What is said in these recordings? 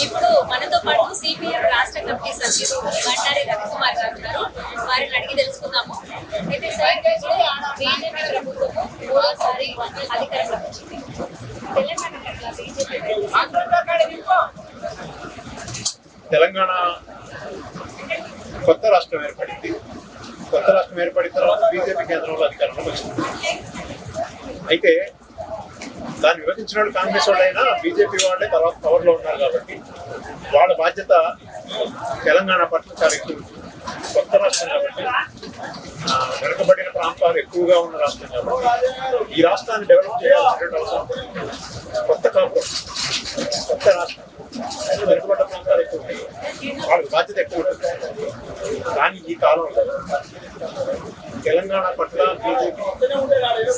ఇప్పుడు మనతో పాటు సిపిఎం రాష్ట్ర కమిటీ సభ్యులు బండారి రవికుమార్ గారు ఉన్నారు. వారిని అడిగి తెలుసుకుందాము. అయితే సార్, బీజేపీ ప్రభుత్వము మూడోసారి అధికారంలోకి వచ్చింది. తెలంగాణ పట్ల బీజేపీ తెలంగాణ కొత్త రాష్ట్రం ఏర్పడింది. కొత్త రాష్ట్రం ఏర్పడిన తర్వాత బీజేపీ కేంద్రంలో అధికారంలోకి వచ్చింది. అయితే దాన్ని విభజించిన వాళ్ళు కాంగ్రెస్ వాళ్ళైనా బీజేపీ వాళ్ళే తర్వాత పవర్లో ఉన్నారు కాబట్టి వాళ్ళ బాధ్యత తెలంగాణ పట్ల చాలా ఎక్కువ. కొత్త రాష్ట్రం కాబట్టి వెనుకబడిన ప్రాంతాలు ఎక్కువగా ఉన్న రాష్ట్రం కాబట్టి ఈ రాష్ట్రాన్ని డెవలప్ చేయాల్సిన అవసరం. కొత్త రాష్ట్రం వెనుకబడ్డ ప్రాంతాలు ఎక్కువ ఉన్నాయి, వాళ్ళకి బాధ్యత ఎక్కువ ఉంటుంది. కానీ ఈ కాలంలో తెలంగాణ పట్ల బీజేపీ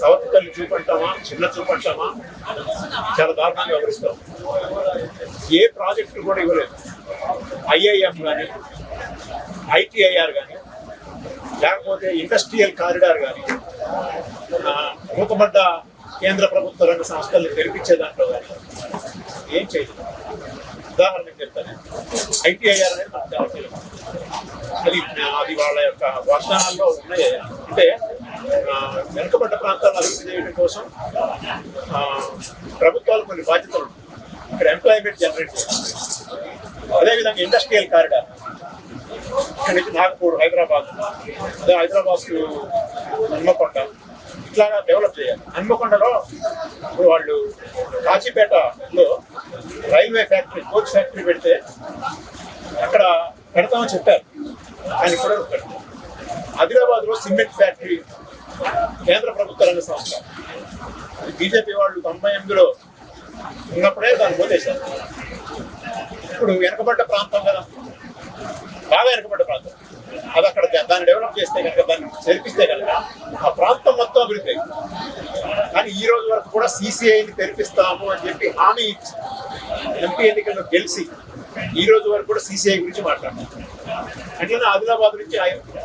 సౌత్ తల్లి చూపంటామా చిన్న చూపంటామా చాలా దారుణంగా వివరిస్తాం. ఏ ప్రాజెక్టులు కూడా ఇవ్వలేదు. ఐఐఎం కానీ ఐటీఐఆర్ కానీ లేకపోతే ఇండస్ట్రియల్ కారిడార్ కానీ మూతబడ్డ కేంద్ర ప్రభుత్వ రంగ సంస్థల్ని తెరిపించే దాంట్లో కానీ ఏం చేయలేదు. ఉదాహరణకు చెప్తాను, ఐటీఐఆర్ అనేది మనకు చాలా తెలియదు. అది వాళ్ళ యొక్క వాగ్దానాల్లో ఉన్నాయి. అంటే వెనుకబడ్డ ప్రాంతాలను అభివృద్ధి చేయడం కోసం ప్రభుత్వాలు కొన్ని బాధ్యతలు ఉంటాయి. ఇక్కడ ఎంప్లాయ్మెంట్ జనరేట్ చేయాలి. అదేవిధంగా ఇండస్ట్రియల్ కారిడార్ ఇక్కడ నుంచి నాగపూర్, హైదరాబాద్, అదే హైదరాబాద్ హన్మకొండ ఇట్లాగా డెవలప్ చేయాలి. హన్మకొండలో ఇప్పుడు వాళ్ళు కాచిపేటలో రైల్వే ఫ్యాక్టరీ, కోచ్ ఫ్యాక్టరీ పెడితే అక్కడ పెడతామని చెప్పారు, ఆయన కూడా పెడతారు. ఆదిలాబాద్లో సిమెంట్ ఫ్యాక్టరీ కేంద్ర ప్రభుత్వ రంగ సంస్థ, బీజేపీ వాళ్ళు 98లో ఉన్నప్పుడే దాన్ని పోతేశారు. ఇప్పుడు వెనకబడ్డ ప్రాంతం కదా, బాగా వెనకబడ్డ ప్రాంతం, అది అక్కడ దాన్ని డెవలప్ చేస్తే కనుక, దాన్ని తెరిపిస్తే కనుక ఆ ప్రాంతం మొత్తం అభివృద్ధి అయింది. కానీ ఈ రోజు వరకు కూడా సిసిఐని తెరిపిస్తాము అని చెప్పి హామీ ఇచ్చి ఎంపీ ఎన్నికల్లో గెలిచి ఈ రోజు వరకు కూడా సిసిఐ గురించి మాట్లాడారు. అట్లనే ఆదిలాబాద్ నుంచి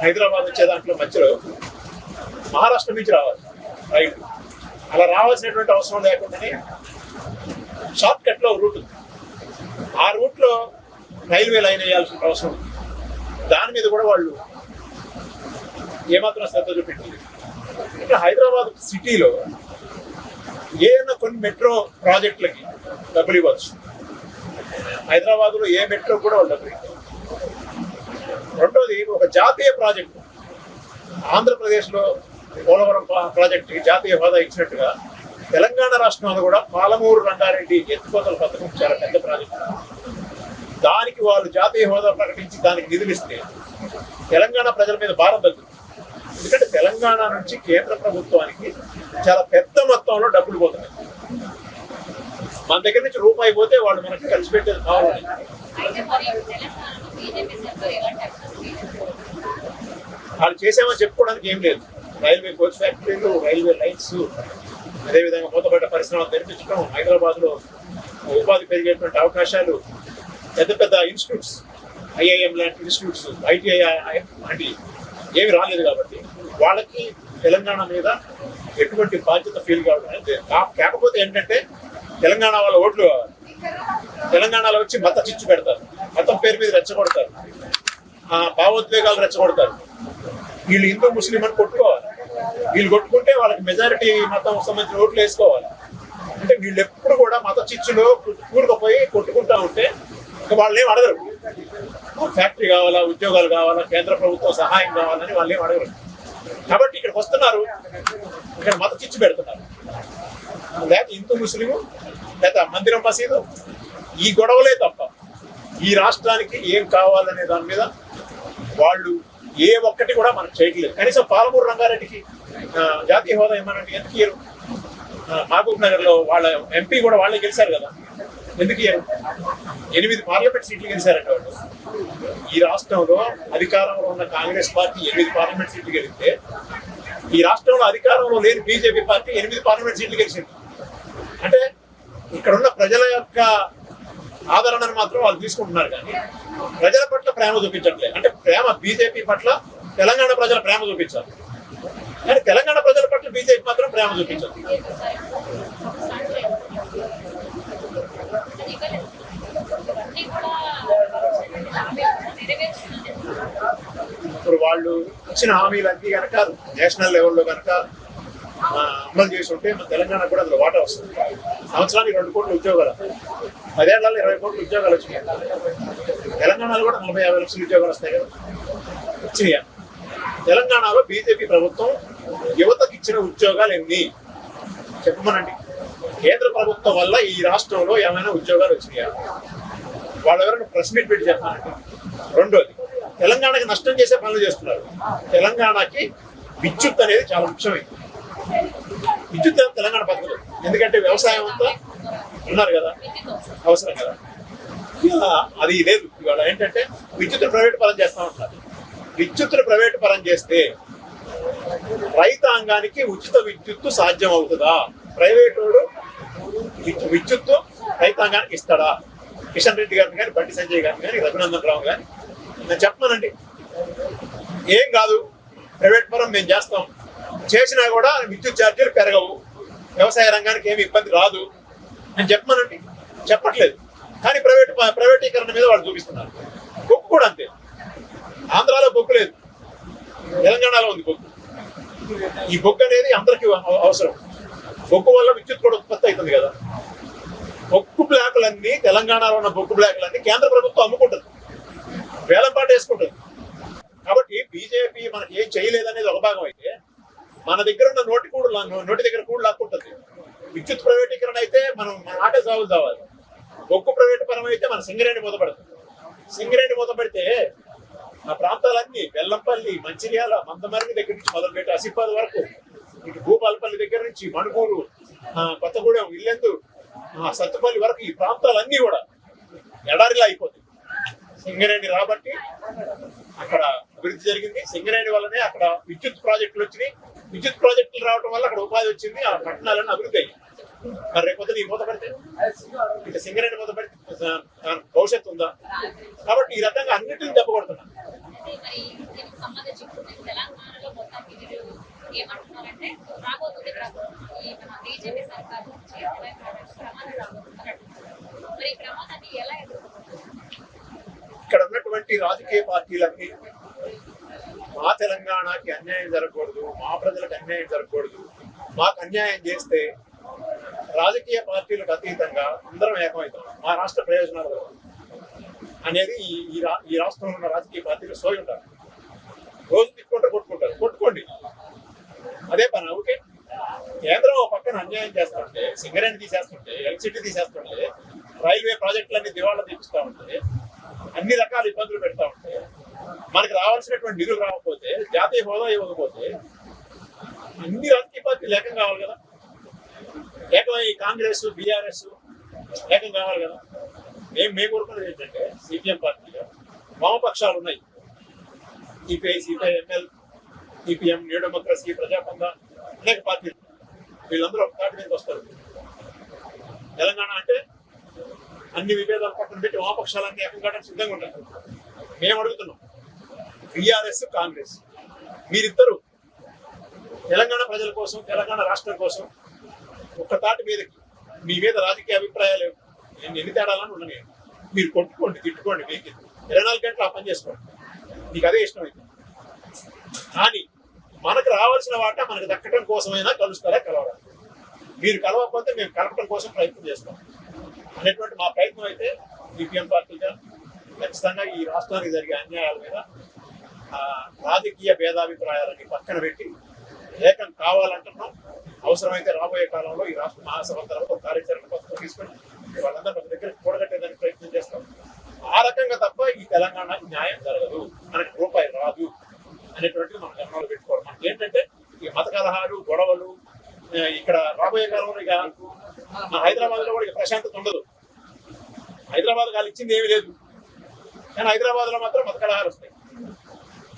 హైదరాబాద్ వచ్చే దాంట్లో మధ్యలో మహారాష్ట్ర నుంచి రావాలి రైలు. అలా రావాల్సినటువంటి అవసరం లేకుండానే షార్ట్ కట్లో రూట్ ఉంది. ఆ రూట్లో రైల్వే లైన్ వేయాల్సిన అవసరం ఉంది. దాని మీద కూడా వాళ్ళు ఏమాత్రం శ్రద్ధ చూపెట్టింది. ఇంకా హైదరాబాద్ సిటీలో ఏదైనా కొన్ని మెట్రో ప్రాజెక్టులకి డబ్బులు ఇవ్వచ్చు. హైదరాబాద్లో ఏ మెట్రో కూడా వాళ్ళు డబ్బులు ఇవ్వాలి. రెండోది, ఒక జాతీయ ప్రాజెక్టు ఆంధ్రప్రదేశ్లో పోలవరం ప్రాజెక్టుకి జాతీయ హోదా ఇచ్చినట్టుగా తెలంగాణ రాష్ట్రంలో కూడా పాలమూరు రంగారెడ్డి ఎత్తిపోతల పథకం చాలా పెద్ద ప్రాజెక్టు. దానికి వాళ్ళు జాతీయ హోదా ప్రకటించి దానికి నిధులిస్తే తెలంగాణ ప్రజల మీద భారం తగ్గుతుంది. ఎందుకంటే తెలంగాణ నుంచి కేంద్ర ప్రభుత్వానికి చాలా పెద్ద మొత్తంలో డబ్బులు పోతున్నాయి. మన దగ్గర నుంచి రూపాయి పోతే వాళ్ళు మనకి ఖర్చు పెట్టేది కావాలి. వాళ్ళు చేసామని చెప్పుకోవడానికి ఏం లేదు. రైల్వే కోచ్ ఫ్యాక్టరీలు, రైల్వే లైన్స్, అదేవిధంగా మూతపడ్డ పరిశ్రమలు తెరిపించడం, హైదరాబాద్లో ఉపాధి పెరిగేటువంటి అవకాశాలు, పెద్ద పెద్ద ఇన్స్టిట్యూట్స్, ఐఐఎం లాంటి ఇన్స్టిట్యూట్స్, ఐటీఐఆర్ లాంటి ఏమి రాలేదు. కాబట్టి వాళ్ళకి తెలంగాణ మీద ఎటువంటి బాధ్యత ఫీల్ కావడం. కాకపోతే ఏంటంటే తెలంగాణ వాళ్ళ ఓట్లు కావాలి. తెలంగాణలో వచ్చి మత చిచ్చు పెడతారు, మతం పేరు మీద రెచ్చగొడతారు, భావోద్వేగాలు రెచ్చగొడతారు. వీళ్ళు హిందూ ముస్లిం అని కొట్టుకోవాలి. వీళ్ళు కొట్టుకుంటే వాళ్ళకి మెజారిటీ మతం సంబంధించిన ఓట్లు వేసుకోవాలి. అంటే వీళ్ళు ఎప్పుడు కూడా మత చిచ్చులో కూరుకుపోయి కొట్టుకుంటా ఉంటే ఇంకా వాళ్ళు ఏం అడగరు. ఫ్యాక్టరీ కావాలా, ఉద్యోగాలు కావాలా, కేంద్ర ప్రభుత్వం సహాయం కావాలని వాళ్ళు ఏం అడగరు. కాబట్టి ఇక్కడికి వస్తున్నారు, ఇక్కడ మత చిచ్చు పెడుతున్నారు. లేక హిందూ ముస్లిము, లేదా మందిరం మసీదు, ఈ గొడవలే తప్ప ఈ రాష్ట్రానికి ఏం కావాలనే దాని మీద వాళ్ళు ఏ ఒక్కటి కూడా మనకు చేయట్లేదు. కనీసం పాలమూరు రంగారెడ్డికి జాతీయ హోదా ఏమనంటే ఎందుకు ఇయ్యరు? మహబూబ్ నగర్లో వాళ్ళ ఎంపీ కూడా వాళ్ళే గెలిచారు కదా, ఎందుకు ఇయ్యరు? 8 పార్లమెంట్ సీట్లు గెలిచారండి వాళ్ళు. ఈ రాష్ట్రంలో అధికారంలో ఉన్న కాంగ్రెస్ పార్టీ 8 పార్లమెంట్ సీట్లు గెలిస్తే ఈ రాష్ట్రంలో అధికారంలో లేని బీజేపీ పార్టీ 8 పార్లమెంట్ సీట్లు గెలిచింది. అంటే ఇక్కడున్న ప్రజల యొక్క ఆదరణను మాత్రం వాళ్ళు తీసుకుంటున్నారు, కానీ ప్రజల పట్ల ప్రేమ చూపించట్లేదు. అంటే ప్రేమ బీజేపీ పట్ల తెలంగాణ ప్రజల ప్రేమ చూపించాలి, కానీ తెలంగాణ ప్రజల పట్ల బీజేపీ మాత్రం ప్రేమ చూపించాలి. కూడా హామీ నెరవేరుస్తుంది. ఇప్పుడు వాళ్ళు ఇచ్చిన హామీలన్నీ కనుక నేషనల్ లెవెల్లో కనుక అమలు చేసి ఉంటే మన తెలంగాణ కూడా అందులో వాటా వస్తుంది. సంవత్సరానికి 2 కోట్ల ఉద్యోగాలు, 10 ఏళ్లలో 20 కోట్ల ఉద్యోగాలు వచ్చినాయి. తెలంగాణలో కూడా 40-50 లక్షల ఉద్యోగాలు వస్తాయి కదా, వచ్చినాయా? తెలంగాణలో బీజేపీ ప్రభుత్వం యువతకు ఇచ్చిన ఉద్యోగాలు ఎన్ని చెప్పమనండి. కేంద్ర ప్రభుత్వం వల్ల ఈ రాష్ట్రంలో ఏమైనా ఉద్యోగాలు వచ్చినాయా? వాళ్ళు ఎవరైనా ప్రెస్ మీట్ పెట్టి చెప్పాలండి. రెండోది, తెలంగాణకి నష్టం చేసే పనులు చేస్తున్నారు. తెలంగాణకి విద్యుత్ అనేది చాలా ముఖ్యమైనది. విద్యుత్ తెలంగాణ పద్ధతులు, ఎందుకంటే వ్యవసాయం అంతా ఉన్నారు కదా, అవసరం కదా. అది లేదు. ఇవాళ ఏంటంటే విద్యుత్ ప్రైవేట్ పరం చేస్తా ఉంటారు. విద్యుత్తును ప్రైవేట్ పరం చేస్తే రైతాంగానికి ఉచిత విద్యుత్తు సాధ్యం అవుతుందా? ప్రైవేట్ వాడు విద్యుత్తు రైతాంగానికి ఇస్తాడా? కిషన్ రెడ్డి గారిని కానీ, బండి సంజయ్ గారిని కానీ, రఘునందన్ రావు కానీ నేను చెప్పానండి, ఏం కాదు, ప్రైవేట్ పరం మేము చేస్తాం, చేసినా కూడా విద్యుత్ ఛార్జీలు పెరగవు, వ్యవసాయ రంగానికి ఏమి ఇబ్బంది రాదు అని చెప్పమనండి. చెప్పట్లేదు. కానీ ప్రైవేటీకరణ మీద వాళ్ళు చూపిస్తున్నారు. బొగ్గు కూడా అంతే. ఆంధ్రాలో బొగ్గు లేదు, తెలంగాణలో ఉంది బొగ్గు. ఈ బొగ్గు అనేది అందరికీ అవసరం. బొగ్గు వల్ల విద్యుత్ కూడా ఉత్పత్తి అవుతుంది కదా. బొగ్గు బ్లాకులన్నీ, తెలంగాణలో ఉన్న బొగ్గు బ్లాకులన్నీ కేంద్ర ప్రభుత్వం అమ్ముకుంటుంది, వేలంపాట వేసుకుంటుంది. కాబట్టి బీజేపీ మనకి ఏం చేయలేదనేది ఒక భాగం అయితే, మన దగ్గర ఉన్న నోటి దగ్గర కూడు లాక్కుంటుంది. విద్యుత్ ప్రైవేటీకరణ అయితే మన ఆటలు సాగులు కావాలి. బొగ్గు ప్రైవేటు పరం అయితే మన సింగరేణి మూతపడుతుంది. సింగరేణి మూతపడితే ఆ ప్రాంతాలన్నీ బెల్లంపల్లి, మంచిర్యాల, మందమర్రి దగ్గర నుంచి మొదలుపెట్టి అసిఫాబాద్ వరకు, ఇటు భూపాలపల్లి దగ్గర నుంచి మణుగూరు, కొత్తగూడెం, ఇల్లెందు, సత్తుపల్లి వరకు ఈ ప్రాంతాలన్నీ కూడా ఎడారిలా అయిపోతాయి. సింగరేణి రాబట్టి అక్కడ అభివృద్ధి జరిగింది. సింగరేణి వల్లనే అక్కడ విద్యుత్ ప్రాజెక్టులు వచ్చినాయి. విద్యుత్ ప్రాజెక్టులు రావడం వల్ల అక్కడ ఉపాధి వచ్చింది. ఆ పట్టణాలన్నీ అభివృద్ధి అయ్యాయి. మరి రేపొద్దున ఈ మూత పడితే, ఇక సింగరేణి మూత పడితే భవిష్యత్తు ఉందా? కాబట్టి ఈ రకంగా అన్నింటినీ దెబ్బ కొడుతున్నారు. మరి దీనికి సంబంధించి తెలంగాణలో మొత్తం మీరు ఏమంటున్నారంటే రాబోతుంది ఈ మన బీజేపీ సర్కార్ నుంచి ప్రమాదం రాబోతున్నారు. మరి ఈ ప్రమాదాన్ని ఎలా ఎదుర్కొంటారు? ఇక్కడ ఉన్నటువంటి రాజకీయ పార్టీలన్నీ మా తెలంగాణకి అన్యాయం జరగకూడదు, మా ప్రజలకు అన్యాయం జరగకూడదు, మాకు అన్యాయం చేస్తే రాజకీయ పార్టీలకు అతీతంగా అందరం ఏకమవుతాం, మా రాష్ట్ర ప్రయోజనాలు అనేది ఈ రాష్ట్రంలో ఉన్న రాజకీయ పార్టీలు సోయి ఉంటారు. రోజు కొట్టుకుంటారు, కొట్టుకోండి, అదే పని. ఓకే, కేంద్రం ఒక పక్కన అన్యాయం చేస్తుంటే, సింగరేణి తీసేస్తుంటే, ఎలక్ట్రిసిటీ తీసేస్తుంటే, రైల్వే ప్రాజెక్టులన్నీ దివాళా తీపిస్తూ ఉంటే, అన్ని రకాల ఇబ్బందులు పెడతా ఉంటే, మనకు రావాల్సినటువంటి నిధులు రాకపోతే, జాతీయ హోదా ఇవ్వకపోతే అన్ని రాజకీయ పార్టీలు ఏకం కావాలి కదా. ఏకమై కాంగ్రెస్, బీఆర్ఎస్ ఏకం కావాలి కదా. మేము కోరుకున్నది ఏంటంటే, సిపిఎం పార్టీలో వామపక్షాలు ఉన్నాయి, CPI, CPIML, CPM, new democracy, Prajapantha, అనేక పార్టీలు. వీళ్ళందరూ ఒక తాటి మీదకి వస్తారు. తెలంగాణ అంటే అన్ని విభేదాలు పక్కన పెట్టి వామపక్షాలన్నీ ఏకం కావడానికి సిద్ధంగా ఉంటారు. మేము అడుగుతున్నాం, బీఆర్ఎస్, కాంగ్రెస్, మీరిద్దరు తెలంగాణ ప్రజల కోసం, తెలంగాణ రాష్ట్రం కోసం ఒక్క తాటి మీదకి, మీ మీద రాజకీయ అభిప్రాయాలు ఎన్ని తేడాలని ఉండని, మీరు కొట్టుకోండి, తిట్టుకోండి, మీకు 24 గంటలు ఆ పని చేసుకోండి, మీకు అదే ఇష్టమైంది. కానీ మనకు రావాల్సిన వాటా మనకు దక్కడం కోసమైనా కలుస్తారా, కలవరా? మీరు కలవకపోతే మేము కలపడం కోసం ప్రయత్నం చేస్తాం అనేటువంటి మా ప్రయత్నం అయితే సిపిఎం పార్టీగా ఖచ్చితంగా ఈ రాష్ట్రానికి జరిగే అన్యాయాల మీద రాజకీయ భేదాభిప్రాయాలని పక్కన పెట్టి ఏకం కావాలంటున్నాం. అవసరమైతే రాబోయే కాలంలో ఈ రాష్ట్ర మహాసభ తర్వాత కార్యాచరణ పథకం తీసుకొని వాళ్ళందరూ మన దగ్గర కూడగట్టేదానికి ప్రయత్నం చేస్తాం. ఆ రకంగా తప్ప ఈ తెలంగాణ న్యాయం జరగదు, మనకి రూపాయి రాదు అనేటువంటిది మనం గమనంలో పెట్టుకోవాలి. మనకి ఏంటంటే ఈ మత కలహాలు, గొడవలు ఇక్కడ రాబోయే కాలంలో ఇక హైదరాబాద్ లో కూడా ప్రశాంతత ఉండదు. హైదరాబాద్ వాళ్ళు ఇచ్చింది ఏమీ లేదు, కానీ హైదరాబాద్ లో మాత్రం మత కలహాలు వస్తాయి.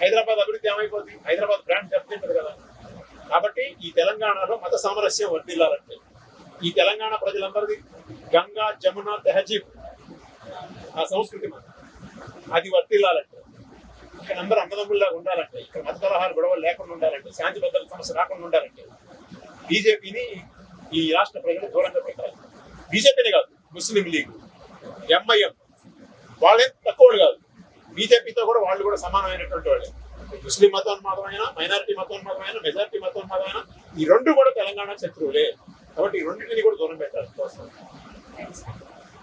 హైదరాబాద్ అభివృద్ధి ఏమైపోతుంది? హైదరాబాద్ బ్రాండ్ దెబ్బతింటది కదా. కాబట్టి ఈ తెలంగాణలో మత సామరస్యం వర్ధిల్లాలంటే, ఈ తెలంగాణ ప్రజలందరిది గంగా, జమున, తెహజీబ్ ఆ సంస్కృతి అది వర్ధిల్లాలంటే, ఇక్కడ అందరూ అన్నదమ్ముల్లాగా ఉండాలంటే, ఇక్కడ మత కలహాలు గొడవలు లేకుండా ఉండాలంటే, శాంతి భద్రత సమస్య రాకుండా ఉండాలంటే బీజేపీని ఈ రాష్ట్ర ప్రజలు దూరంగా పెట్టాలి. బీజేపీనే కాదు, ముస్లిం లీగ్, ఎంఐఎం వాళ్ళేం తక్కువ కాదు. బీజేపీతో కూడా వాళ్ళు కూడా సమానమైనటువంటి వాళ్ళే. ముస్లిం మతోన్మాదమైన, మైనారిటీ మతోన్మాదమైన, మెజారిటీ మతోన్మాదమైన ఈ రెండు కూడా తెలంగాణ శత్రువులే. కాబట్టి ఈ రెండింటిని కూడా దూరం పెట్టాలి.